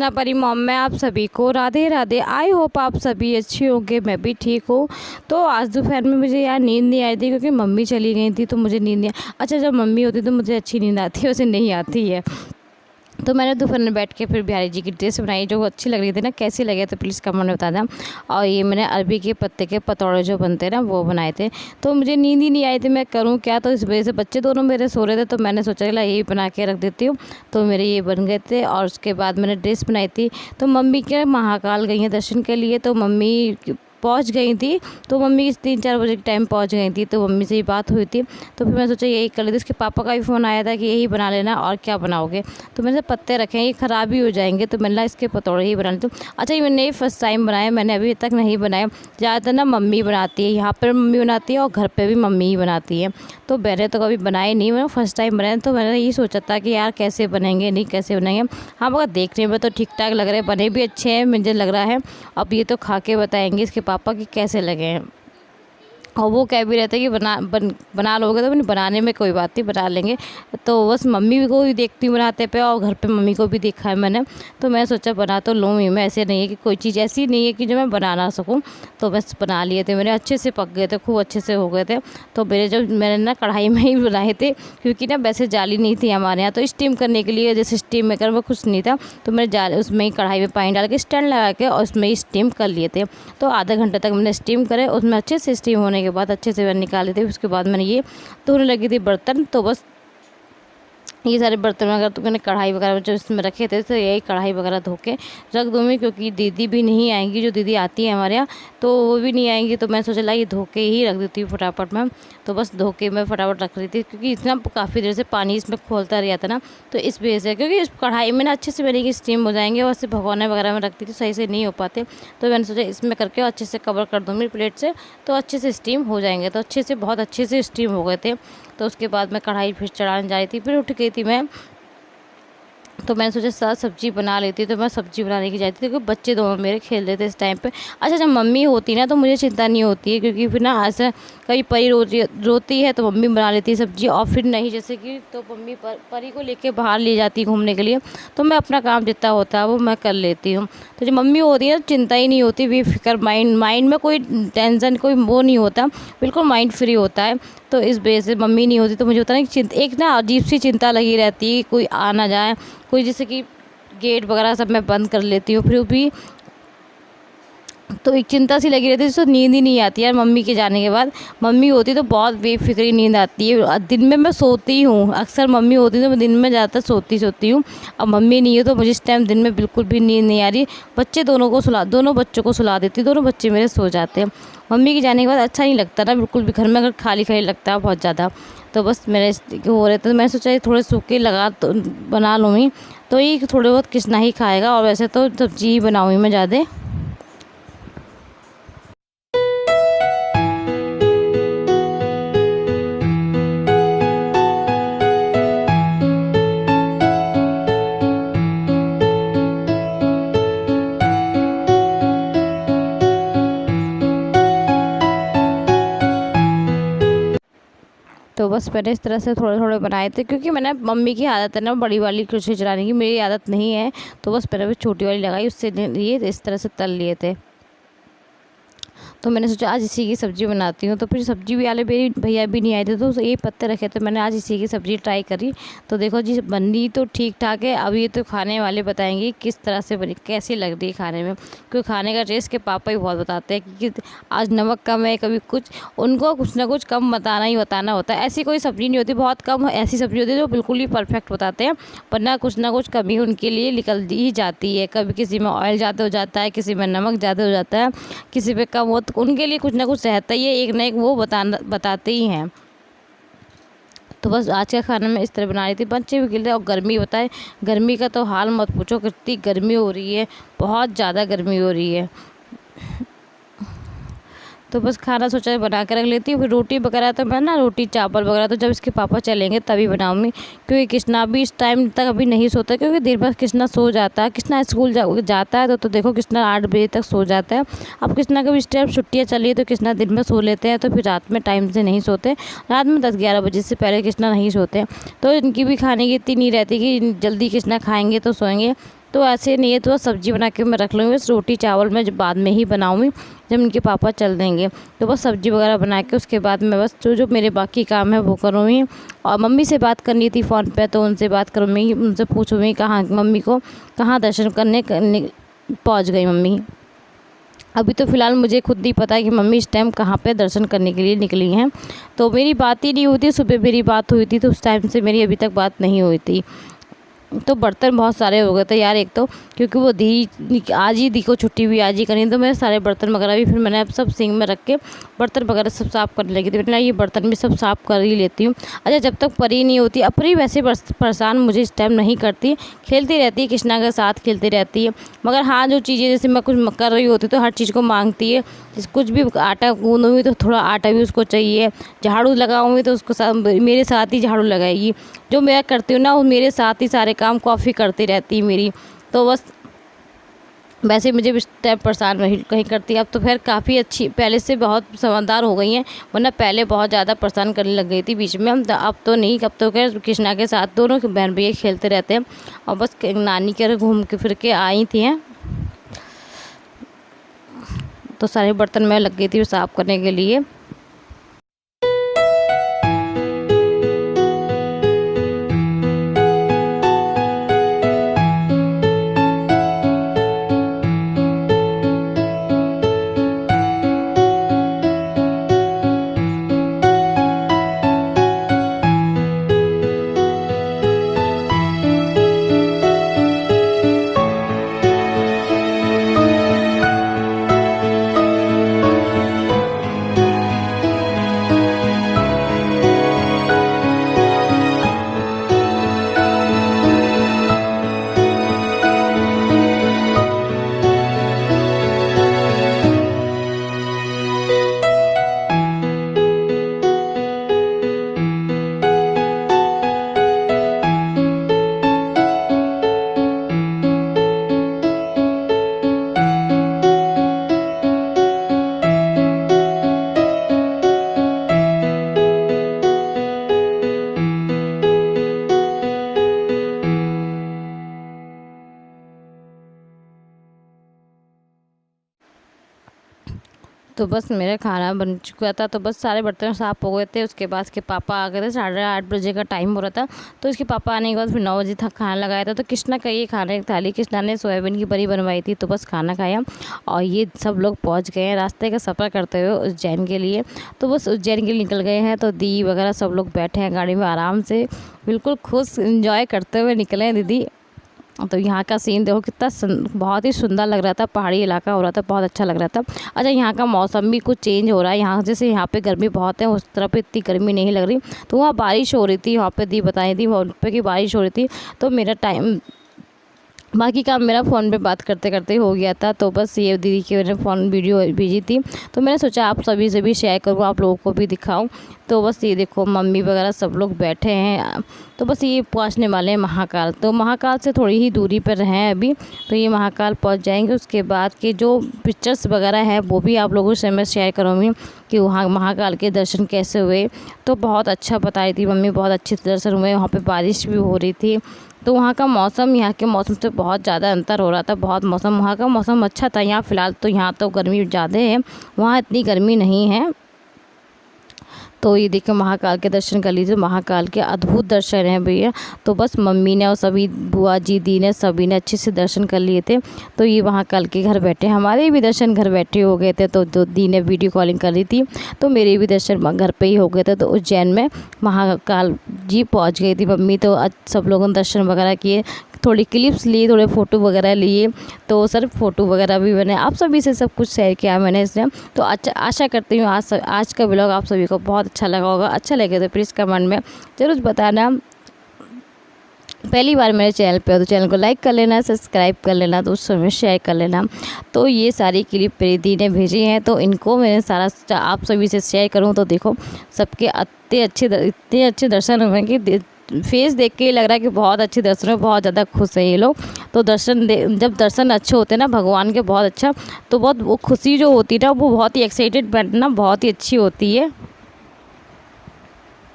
कृष्णा परी मॉम में आप सभी को राधे राधे। आई होप आप सभी अच्छे होंगे, मैं भी ठीक हूँ। तो आज दोपहर में मुझे यार नींद नहीं आई थी क्योंकि मम्मी चली गई थी, तो मुझे नींद नहीं। अच्छा, जब मम्मी होती तो मुझे अच्छी नींद आती है, वैसे नहीं आती है। तो मैंने दोपहर में बैठ के फिर बिहारी जी की ड्रेस बनाई जो अच्छी लग रही थी ना। कैसी लगे तो प्लीज़ कमेंट में बता दें। और ये मैंने अरबी के पत्ते के पतौड़े जो बनते हैं ना, वो बनाए थे। तो मुझे नींद ही नहीं आई थी, मैं करूँ क्या। तो इस वजह से बच्चे दोनों मेरे सो रहे थे, तो मैंने सोचा चला यही बना के रख देती हूँ। तो मेरे ये बन गए थे। और उसके बाद मैंने ड्रेस बनाई थी। तो मम्मी के महाकाल गई हैं दर्शन के लिए, तो मम्मी पहुंच गई थी। तो मम्मी 3-4 बजे के टाइम पहुंच गई थी। तो मम्मी से ही बात हुई थी, तो फिर मैं सोचा यही कर लेती। उसके पापा का भी फ़ोन आया था कि यही बना लेना, और क्या बनाओगे। तो मैंने पत्ते रखे हैं, ये ख़राब ही हो जाएंगे, तो मैंने इसके पतौड़े ही बना लेती हूँ। अच्छा, ये मैंने फर्स्ट टाइम बनाया, मैंने अभी तक नहीं बनाया। ज़्यादातर ना मम्मी बनाती है, यहाँ पर मम्मी बनाती है और घर पर भी मम्मी ही बनाती है। तो मैंने तो कभी बनाए नहीं, मैंने फर्स्ट टाइम बनाया। तो मैंने यही सोचा था कि यार कैसे बनेंगे, नहीं कैसे बनाएंगे। हाँ, मगर देखने में तो ठीक ठाक लग रहे हैं, बने भी अच्छे हैं मुझे लग रहा है। अब ये तो खा के बताएंगे इसके पापा कि कैसे लगे हैं। और वो कह भी रहते हैं कि बना लोगे, तो बनाने में कोई बात नहीं, बना लेंगे। तो बस मम्मी को भी देखती हूँ बनाते पे, और घर पे मम्मी को भी देखा है मैंने। तो मैं सोचा बना तो लूँ ही मैं, ऐसे नहीं है कि कोई चीज़ ऐसी नहीं है कि जो मैं बना ना सकूँ। तो बस बना लिए थे मेरे, अच्छे से पक गए थे, खूब अच्छे से हो गए थे। तो मेरे जब मैंने ना कढ़ाई में ही बनाए थे, क्योंकि ना वैसे जाली नहीं थी हमारे यहाँ। तो स्टीम करने के लिए जैसे स्टीम मेकर वो कुछ नहीं था, तो मैंने जाल उसमें ही कढ़ाई में पानी डाल के स्टैंड लगा के और उसमें ही स्टीम कर लिए थे। तो आधा घंटे तक मैंने स्टीम करे, उसमें अच्छे से स्टीम होने के बाद अच्छे से मैंने निकाले थे। उसके बाद मैंने ये धोने लगी थी बर्तन। तो बस ये सारे बर्तन वगैरह तो मैंने कढ़ाई वगैरह जो इसमें रखे थे, तो यही कढ़ाई वगैरह धो के रख दूँगी, क्योंकि दीदी भी नहीं आएंगी। जो दीदी आती है हमारे यहाँ, तो वो भी नहीं आएंगी। तो मैं सोचा ये धो के ही रख देती हूँ फटाफट में। तो बस धो के मैं फटाफट रख रही थी, क्योंकि इतना काफ़ी देर से पानी इसमें खोलता रहा था ना, तो इस वजह से। क्योंकि इस कढ़ाई में ना अच्छे से बनेगी, स्टीम हो जाएंगे। और सिर्फ भगोने वगैरह में रखती थी, सही से नहीं हो पाते। तो मैंने सोचा इसमें करके अच्छे से कवर कर दूँगी प्लेट से, तो अच्छे से स्टीम हो जाएंगे। तो अच्छे से, बहुत अच्छे से स्टीम हो गए थे। तो उसके बाद मैं कढ़ाई फिर चढ़ाने जा रही थी, फिर उठ गई थी मैं। तो मैंने सोचा साथ सब्जी बना लेती, तो मैं सब्जी बनाने की जाती थी, क्योंकि बच्चे दोनों मेरे खेल रहे थे इस टाइम पे। अच्छा, जब मम्मी होती ना तो मुझे चिंता नहीं होती है, क्योंकि फिर ना ऐसा कभी परी रोती है तो मम्मी बना लेती है सब्जी, और फिर नहीं जैसे कि तो मम्मी परी को लेके बाहर ले जाती है घूमने के लिए, तो मैं अपना काम जितना होता है वो मैं कर लेती हूँ। तो जब मम्मी होती है तो चिंता ही नहीं होती, बेफिक्र, माइंड में कोई टेंशन, कोई वो नहीं होता, बिल्कुल माइंड फ्री होता है। तो इस वजह से मम्मी नहीं होती तो मुझे होता है कि एक ना अजीब सी चिंता लगी रहती है, कोई आ ना जाए, कोई जैसे कि गेट वगैरह सब मैं बंद कर लेती हूँ, फिर भी तो एक चिंता सी लगी रहती है, जिसको नींद ही नहीं आती यार। मम्मी के जाने के बाद मम्मी होती तो बहुत बेफिक्री नींद आती है। दिन में मैं सोती हूँ, अक्सर मम्मी होती तो मैं दिन में ज़्यादातर सोती हूँ। अब मम्मी नहीं है तो मुझे इस टाइम दिन में बिल्कुल भी नींद नहीं आ रही। दोनों बच्चों को सुला देती, दोनों बच्चे मेरे सो जाते हैं। मम्मी के जाने के बाद अच्छा नहीं लगता ना बिल्कुल भी, घर में अगर खाली खाली लगता है बहुत ज़्यादा। तो बस मेरे हो रहे थे, तो मैंने सोचा थोड़े सूखे लगा तो बना लूँगी, तो ये थोड़े बहुत कृष्णा ही खाएगा, और वैसे तो सब्जी ही बनाऊँगी मैं ज़्यादा। तो बस मैंने इस तरह से थोड़े थोड़े बनाए थे, क्योंकि मैंने मम्मी की आदत है ना बड़ी वाली कुर्सी चलाने की, मेरी आदत नहीं है। तो बस मैंने भी छोटी वाली लगाई, उससे ये इस तरह से तल लिए थे। तो मैंने सोचा आज इसी की सब्ज़ी बनाती हूँ। तो फिर सब्ज़ी भी वाले मेरी भैया भी नहीं आए थे, तो ये पत्ते रखे थे, मैंने आज इसी की सब्ज़ी ट्राई करी। तो देखो जी, बनी तो ठीक ठाक है। अब ये तो खाने वाले बताएंगे किस तरह से बनी, कैसी लग रही है खाने में, क्योंकि खाने का टेस्ट के पापा ही बहुत बताते हैं कि आज नमक कम है, कभी कुछ, उनको कुछ ना कुछ कम बताना होता है। ऐसी कोई सब्ज़ी नहीं होती, बहुत कम ऐसी सब्ज़ी होती है जो बिल्कुल ही परफेक्ट बताते हैं, पर ना कुछ कमी उनके लिए निकल ही जाती है। कभी किसी में ऑयल ज़्यादा हो जाता है, किसी में नमक ज़्यादा हो जाता है, किसी पे कम हो, तो उनके लिए कुछ ना कुछ रहता ही है, एक ना एक वो बताते ही हैं। तो बस आज का खाना मैं इस तरह बना रही थी, बच्चे भी गिर रहे। और गर्मी बताए, गर्मी का तो हाल मत पूछो, कितनी गर्मी हो रही है, बहुत ज़्यादा गर्मी हो रही है। तो बस खाना सोचा बना के रख लेती हूँ। फिर रोटी वगैरह तो मैं ना, रोटी चावल वगैरह तो जब इसके पापा चलेंगे तभी बनाऊँगी, क्योंकि कृष्णा भी इस टाइम तक अभी नहीं सोता, क्योंकि देर भर कृष्णा सो जाता है। कृष्णा स्कूल जाता है तो देखो कृष्णा 8 बजे तक सो जाता है। अब कृष्णा का भी इस टाइम छुट्टियाँ चली है, तो कृष्णा दिन में सो लेते हैं, तो फिर रात में टाइम से नहीं सोते। रात में 10-11 बजे से पहले कृष्णा नहीं सोते, तो इनकी भी खाने की इतनी नहीं रहती कि जल्दी कृष्णा खाएँगे तो सोएंगे। तो ऐसे नहीं है, तो सब्ज़ी बना के मैं रख लूँगी, बस रोटी चावल मैं जब बाद में ही बनाऊँगी जब इनके पापा चल देंगे। तो बस सब्ज़ी वगैरह बना के उसके बाद मैं बस जो जो मेरे बाकी काम है वो करूँगी। और मम्मी से बात करनी थी फ़ोन पे, तो उनसे बात करूँगी, उनसे पूछूँगी कहाँ मम्मी को कहाँ दर्शन करने पहुँच गई मम्मी। अभी तो फ़िलहाल मुझे खुद नहीं पता है कि मम्मी इस टाइम कहाँ पे दर्शन करने के लिए निकली हैं। तो मेरी बात ही नहीं हुई थी, सुबह मेरी बात हुई थी तो उस टाइम से मेरी अभी तक बात नहीं हुई थी। तो बर्तन बहुत सारे हो गए थे यार, एक तो क्योंकि वो दी आज ही दी को छुट्टी हुई, आज ही करी, तो मेरे सारे बर्तन वगैरह भी फिर मैंने अब सब सिंक में रख के बर्तन वगैरह सब साफ़ करने लगी थी। मैंने ये बर्तन भी सब साफ़ कर ही लेती हूँ। अच्छा, जब तक परी नहीं होती, अब परी वैसे परेशान मुझे इस टाइम नहीं करती, खेलती रहती है, कृष्णा के साथ खेलती रहती है। मगर हाँ, जो चीज़ें जैसे मैं कुछ कर रही होती तो हर चीज़ को मांगती है। कुछ भी आटा गूँधूँगी तो थोड़ा आटा भी उसको चाहिए, झाड़ू लगाऊँगी तो उसको मेरे साथ ही झाड़ू लगाएगी। जो मैं करती हूँ ना, वो मेरे साथ ही सारे काम कॉफ़ी करती रहती है मेरी। तो बस वैसे मुझे इस टाइम परेशान कहीं करती है। अब तो खैर काफ़ी अच्छी, पहले से बहुत समझदार हो गई हैं, वरना पहले बहुत ज़्यादा परेशान करने लग गई थी बीच में। अब तो नहीं, अब तो खैर कृष्णा के साथ दोनों बहन भैया खेलते रहते हैं। और बस नानी के घूम के फिर के आई थी हैं, तो सारे बर्तन मैं लग गई थी साफ़ करने के लिए। तो बस मेरा खाना बन चुका था, तो बस सारे बर्तन साफ़ हो गए थे। उसके बाद इसके पापा आ गए थे, 8:30 बजे का टाइम हो रहा था। तो इसके पापा आने के बाद फिर 9 बजे तक खाना लगाया था। तो कृष्णा का ये खाने की थाली, कृष्णा ने सोयाबीन की बड़ी बनवाई थी, तो बस खाना खाया। और ये सब लोग पहुँच गए हैं रास्ते का सफ़र करते हुए उज्जैन के लिए। तो बस उज्जैन के लिए निकल गए हैं। तो दी वगैरह सब लोग बैठे हैं गाड़ी में आराम से, बिल्कुल खुश इंजॉय करते हुए निकले हैं दीदी। तो यहाँ का सीन देखो कितना बहुत ही सुंदर लग रहा था, पहाड़ी इलाका हो रहा था, बहुत अच्छा लग रहा था। अच्छा, यहाँ का मौसम भी कुछ चेंज हो रहा है, यहाँ जैसे यहाँ पे गर्मी बहुत है, उस तरफ इतनी गर्मी नहीं लग रही। तो वहाँ बारिश हो रही थी, वहाँ पे दी बताई थी वहाँ पे की बारिश हो रही थी। तो मेरा टाइम, बाकी काम मेरा फ़ोन पे बात करते करते हो गया था। तो बस ये दीदी की मैंने फ़ोन वीडियो भेजी थी, तो मैंने सोचा आप सभी से भी शेयर करूँ, आप लोगों को भी दिखाऊं। तो बस ये देखो मम्मी वगैरह सब लोग बैठे हैं। तो बस ये पहुंचने वाले हैं महाकाल। तो महाकाल से थोड़ी ही दूरी पर हैं अभी, तो ये महाकाल पहुंच जाएंगे। उसके बाद के जो पिक्चर्स वगैरह है वो भी आप लोगों से मैं शेयर करूँगी कि वहाँ महाकाल के दर्शन कैसे हुए। तो बहुत अच्छा बताई थी मम्मी, बहुत अच्छे दर्शन हुए। वहाँ पर बारिश भी हो रही थी। तो वहाँ का मौसम यहाँ के मौसम से बहुत ज़्यादा अंतर हो रहा था, बहुत मौसम, वहाँ का मौसम अच्छा था। यहाँ फ़िलहाल तो यहाँ तो गर्मी ज़्यादा है, वहाँ इतनी गर्मी नहीं है। तो ये देखिए महाकाल के दर्शन कर लीजिए, महाकाल के अद्भुत दर्शन हैं भैया। तो बस मम्मी ने और सभी बुआ जी दी ने सभी ने अच्छे से दर्शन कर लिए थे। तो ये महाकाल के घर बैठे, हमारे भी दर्शन घर बैठे हो गए थे। तो जो दी ने वीडियो कॉलिंग कर रही थी, तो मेरे भी दर्शन घर पे ही हो गए थे। तो उज्जैन में महाकाल जी पहुंच गई थी मम्मी। तो सब लोगों ने दर्शन वगैरह किए, थोड़ी क्लिप्स लिए, थोड़े फ़ोटो वगैरह लिए। तो सर फ़ोटो वगैरह भी मैंने आप सभी से सब कुछ शेयर किया मैंने इसमें। तो अच्छा, आशा करती हूँ आज का व्लॉग आप सभी को बहुत अच्छा लगा होगा। अच्छा लगे तो प्लीज़ कमेंट में ज़रूर बताना। पहली बार मेरे चैनल पे हो तो चैनल को लाइक कर लेना, सब्सक्राइब कर लेना, दोस्तों में शेयर कर लेना। तो ये सारी क्लिप मेरी दी ने भेजी हैं, तो इनको मैंने सारा आप सभी से शेयर करूँ। तो देखो सबके इतने अच्छे दर्शन हुए कि फेस देख के लग रहा है कि बहुत अच्छे दर्शन है, बहुत ज़्यादा खुश है ये लोग। तो जब दर्शन अच्छे होते हैं ना भगवान के, बहुत अच्छा, तो बहुत वो खुशी जो होती है ना, वो बहुत ही एक्साइटेड बैठना बहुत ही अच्छी होती है।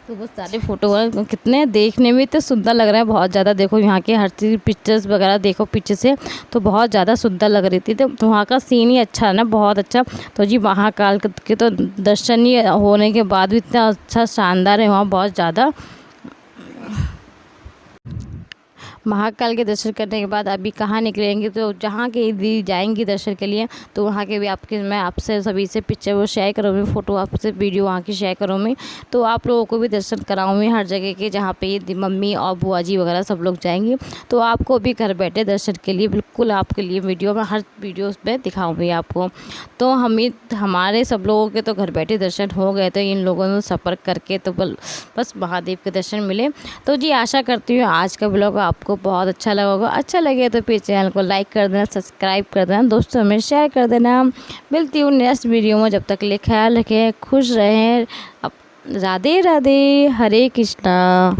तो वो सारे फ़ोटो कितने देखने में इतने सुंदर लग रहा है, बहुत ज़्यादा। देखो यहाँ के हर चीज़ पिक्चर्स वगैरह देखो पीछे से, तो बहुत ज़्यादा सुंदर लग रही थी। तो वहाँ का सीन ही अच्छा है ना, बहुत अच्छा। तो जी महाकाल के तो दर्शन ही होने के बाद भी इतना अच्छा शानदार है वहाँ, बहुत ज़्यादा। महाकाल के दर्शन करने के बाद अभी कहाँ निकलेंगे, तो जहाँ के भी जाएंगी दर्शन के लिए, तो वहाँ के भी मैं आपसे सभी से पिक्चर वो शेयर करूँगी, फ़ोटो आपसे वीडियो वहाँ की शेयर करूँगी। तो आप लोगों को भी दर्शन कराऊँगी हर जगह के, जहाँ पे ये मम्मी और बुआ जी वगैरह सब लोग जाएंगी। तो आपको भी घर बैठे दर्शन के लिए बिल्कुल आपके लिए वीडियो में, हर वीडियो में दिखाऊँगी आपको। तो हमारे सब लोगों के तो घर बैठे दर्शन हो गए, तो इन लोगों ने सफ़र करके तो बस महादेव के दर्शन मिले। तो जी आशा करती हूँ आज का ब्लॉग आपको बहुत अच्छा लगा होगा। अच्छा लगे तो फिर चैनल को लाइक कर देना, सब्सक्राइब कर देना, दोस्तों में शेयर कर देना। मिलती हूँ नेक्स्ट वीडियो में, जब तक के लिए ख्याल रखें, खुश रहें। अब राधे राधे, हरे कृष्णा।